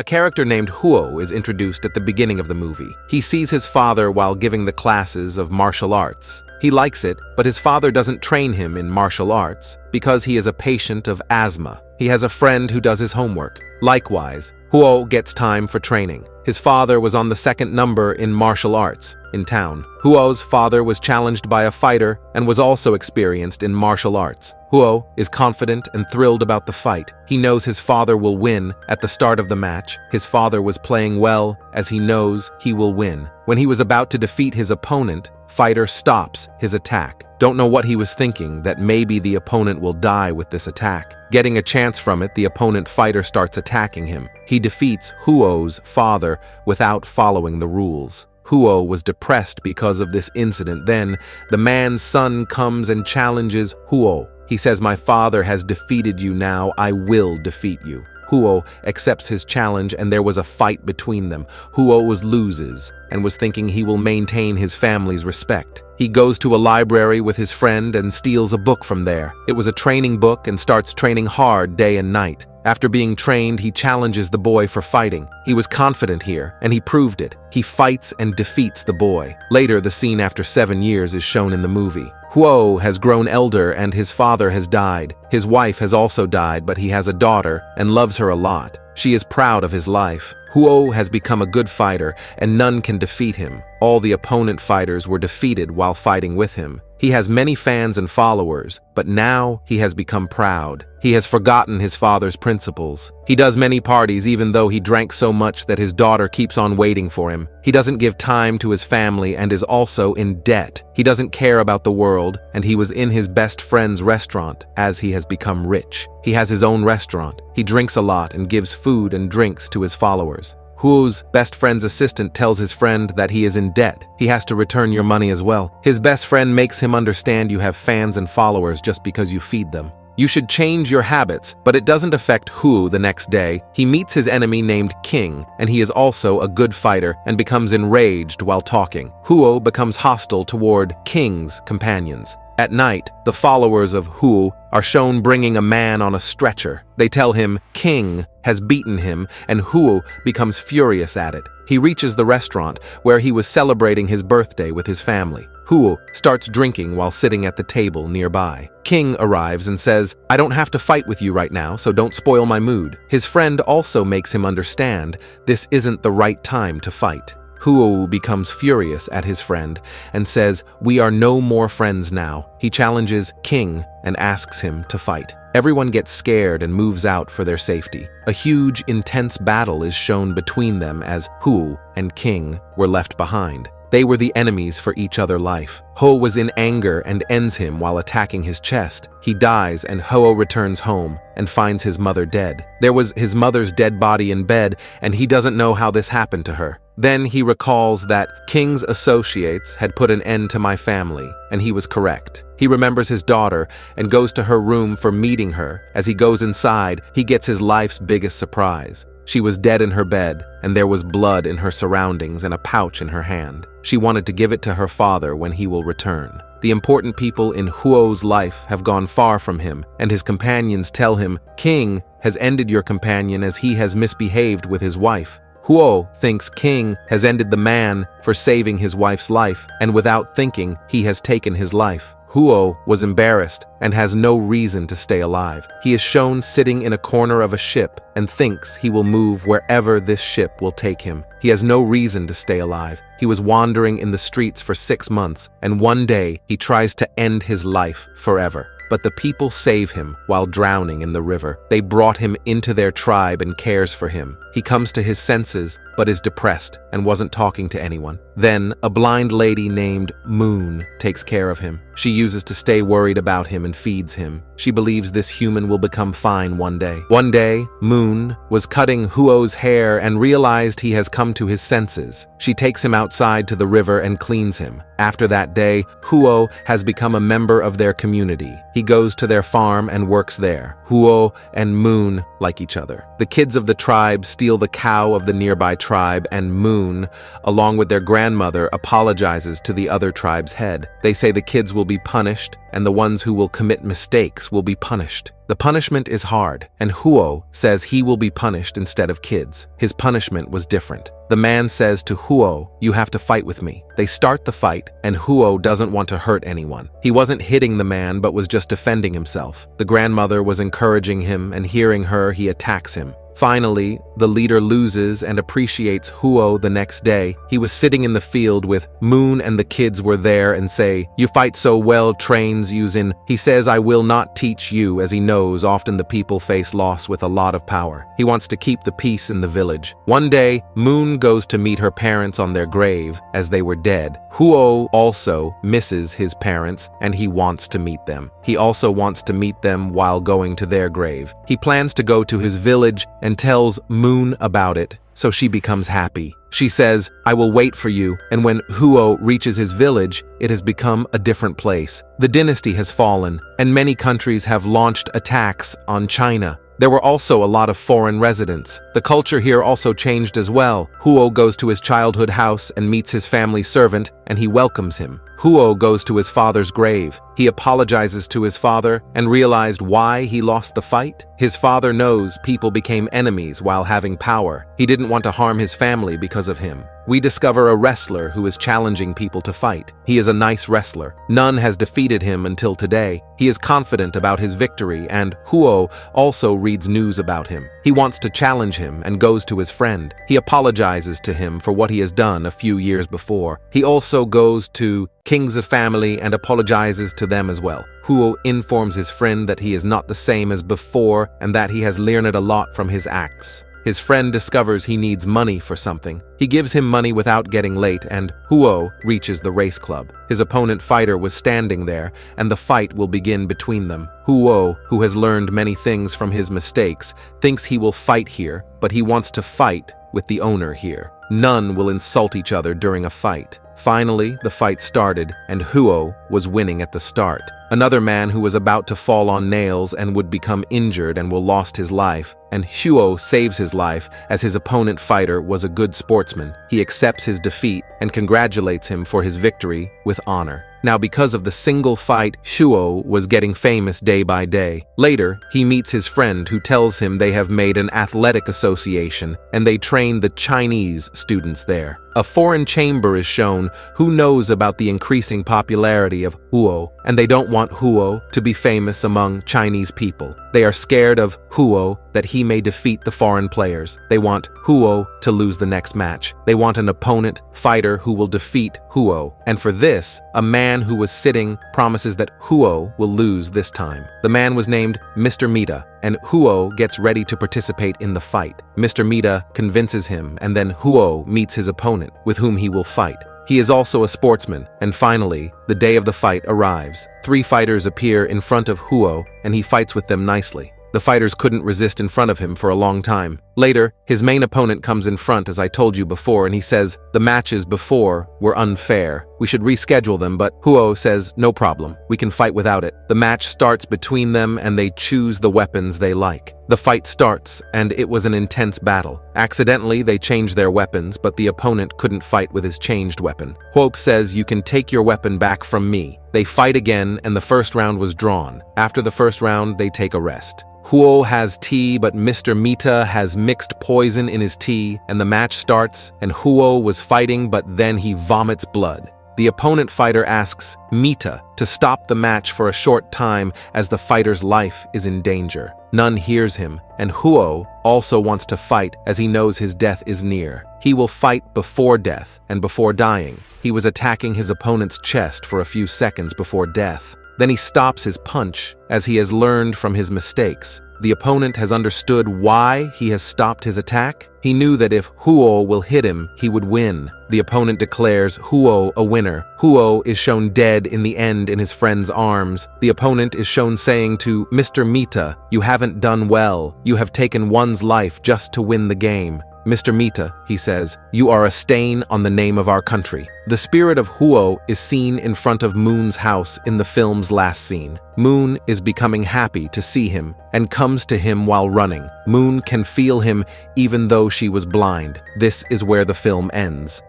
A character named Huo is introduced at the beginning of the movie. He sees his father while giving the classes of martial arts. He likes it, but his father doesn't train him in martial arts because he is a patient of asthma. He has a friend who does his homework. Likewise, Huo gets time for training. His father was on the second number in martial arts in town. Huo's father was challenged by a fighter and was also experienced in martial arts. Huo is confident and thrilled about the fight. He knows his father will win at the start of the match. His father was playing well, as he knows he will win. When he was about to defeat his opponent, fighter stops his attack. Don't know what he was thinking, that maybe the opponent will die with this attack. Getting a chance from it, the opponent fighter starts attacking him. He defeats Huo's father without following the rules. Huo was depressed because of this incident. Then, the man's son comes and challenges Huo. He says, "My father has defeated you now, I will defeat you." Huo accepts his challenge and there was a fight between them. Huo loses and was thinking he will maintain his family's respect. He goes to a library with his friend and steals a book from there. It was a training book and starts training hard day and night. After being trained, he challenges the boy for fighting. He was confident here, and he proved it. He fights and defeats the boy. Later, the scene after 7 years is shown in the movie. Huo has grown elder and his father has died. His wife has also died, but he has a daughter and loves her a lot. She is proud of his life. Huo has become a good fighter, and none can defeat him. All the opponent fighters were defeated while fighting with him. He has many fans and followers, but now he has become proud. He has forgotten his father's principles. He does many parties even though he drank so much that his daughter keeps on waiting for him. He doesn't give time to his family and is also in debt. He doesn't care about the world, and he was in his best friend's restaurant as he has become rich. He has his own restaurant. He drinks a lot and gives food and drinks to his followers. Huo's best friend's assistant tells his friend that he is in debt. He has to return your money as well. His best friend makes him understand you have fans and followers just because you feed them. You should change your habits, but it doesn't affect Huo the next day. He meets his enemy named King, and he is also a good fighter and becomes enraged while talking. Huo becomes hostile toward King's companions. At night, the followers of Huo are shown bringing a man on a stretcher. They tell him King has beaten him, and Huo becomes furious at it. He reaches the restaurant where he was celebrating his birthday with his family. Huo starts drinking while sitting at the table nearby. King arrives and says, "I don't have to fight with you right now, so don't spoil my mood." His friend also makes him understand this isn't the right time to fight. Huo becomes furious at his friend and says, "We are no more friends now." He challenges King and asks him to fight. Everyone gets scared and moves out for their safety. A huge, intense battle is shown between them as Huo and King were left behind. They were the enemies for each other's life. Huo was in anger and ends him while attacking his chest. He dies and Huo returns home and finds his mother dead. There was his mother's dead body in bed and he doesn't know how this happened to her. Then he recalls that King's associates had put an end to my family, and he was correct. He remembers his daughter and goes to her room for meeting her. As he goes inside, he gets his life's biggest surprise. She was dead in her bed, and there was blood in her surroundings and a pouch in her hand. She wanted to give it to her father when he will return. The important people in Huo's life have gone far from him, and his companions tell him, "King has ended your companion as he has misbehaved with his wife." Huo thinks King has ended the man for saving his wife's life, and without thinking, he has taken his life. Huo was embarrassed and has no reason to stay alive. He is shown sitting in a corner of a ship and thinks he will move wherever this ship will take him. He has no reason to stay alive. He was wandering in the streets for 6 months, and one day he tries to end his life forever. But the people save him while drowning in the river. They brought him into their tribe and cares for him. He comes to his senses, but is depressed and wasn't talking to anyone. Then, a blind lady named Moon takes care of him. She uses to stay worried about him and feeds him. She believes this human will become fine one day. One day, Moon was cutting Huo's hair and realized he has come to his senses. She takes him outside to the river and cleans him. After that day, Huo has become a member of their community. He goes to their farm and works there. Huo and Moon like each other. The kids of the tribe steal the cow of the nearby tribe, and Moon, along with their grandmother, apologizes to the other tribe's head. They say the kids will be punished, and the ones who will commit mistakes will be punished. The punishment is hard, and Huo says he will be punished instead of kids. His punishment was different. The man says to Huo, "You have to fight with me." They start the fight, and Huo doesn't want to hurt anyone. He wasn't hitting the man, but was just defending himself. The grandmother was encouraging him, and hearing her, he attacks him. Finally, the leader loses and appreciates Huo the next day. He was sitting in the field with Moon, and the kids were there and say, "You fight so well, trains using." He says, "I will not teach you," as he knows often the people face loss with a lot of power. He wants to keep the peace in the village. One day, Moon goes to meet her parents on their grave as they were dead. Huo also misses his parents, and he wants to meet them. He also wants to meet them while going to their grave. He plans to go to his village and tells Moon about it, so she becomes happy. She says, "I will wait for you," and when Huo reaches his village, it has become a different place. The dynasty has fallen, and many countries have launched attacks on China. There were also a lot of foreign residents. The culture here also changed as well. Huo goes to his childhood house and meets his family servant, and he welcomes him. Huo goes to his father's grave. He apologizes to his father and realized why he lost the fight. His father knows people became enemies while having power. He didn't want to harm his family because of him. We discover a wrestler who is challenging people to fight. He is a nice wrestler. None has defeated him until today. He is confident about his victory, and Huo also reads news about him. He wants to challenge him and goes to his friend. He apologizes to him for what he has done a few years before. He also goes to King's family and apologizes to them as well. Huo informs his friend that he is not the same as before and that he has learned a lot from his acts. His friend discovers he needs money for something. He gives him money without getting late, and Huo reaches the race club. His opponent fighter was standing there, and the fight will begin between them. Huo, who has learned many things from his mistakes, thinks he will fight here, but he wants to fight with the owner here. None will insult each other during a fight. Finally, the fight started, and Huo was winning at the start. Another man who was about to fall on nails and would become injured and will lost his life, and Huo saves his life as his opponent fighter was a good sportsman. He accepts his defeat and congratulates him for his victory with honor. Now, because of the single fight, Huo was getting famous day by day. Later, he meets his friend who tells him they have made an athletic association and they train the Chinese students there. A foreign chamber is shown who knows about the increasing popularity of Huo, and they don't want Huo to be famous among Chinese people. They are scared of Huo that he may defeat the foreign players. They want Huo to lose the next match. They want an opponent fighter who will defeat Huo. And for this, a man who was sitting promises that Huo will lose this time. The man was named Mr. Mita, and Huo gets ready to participate in the fight. Mr. Mita convinces him, and then Huo meets his opponent, with whom he will fight. He is also a sportsman, and finally, the day of the fight arrives. 3 fighters appear in front of Huo, and he fights with them nicely. The fighters couldn't resist in front of him for a long time. Later, his main opponent comes in front, as I told you before, and he says, "The matches before were unfair. We should reschedule them," but Huo says, "No problem. We can fight without it." The match starts between them, and they choose the weapons they like. The fight starts, and it was an intense battle. Accidentally, they change their weapons, but the opponent couldn't fight with his changed weapon. Huo says, "You can take your weapon back from me." They fight again, and the first round was drawn. After the first round, they take a rest. Huo has tea, but Mr. Mita has mixed poison in his tea, and the match starts, and Huo was fighting, but then he vomits blood. The opponent fighter asks Mita to stop the match for a short time as the fighter's life is in danger. None hears him, and Huo also wants to fight as he knows his death is near. He will fight before death and before dying. He was attacking his opponent's chest for a few seconds before death. Then he stops his punch as he has learned from his mistakes. The opponent has understood why he has stopped his attack. He knew that if Huo will hit him, he would win. The opponent declares Huo a winner. Huo is shown dead in the end in his friend's arms. The opponent is shown saying to Mr. Mita, "You haven't done well. You have taken one's life just to win the game." "Mr. Mita," he says, "you are a stain on the name of our country." The spirit of Huo is seen in front of Moon's house in the film's last scene. Moon is becoming happy to see him and comes to him while running. Moon can feel him even though she was blind. This is where the film ends.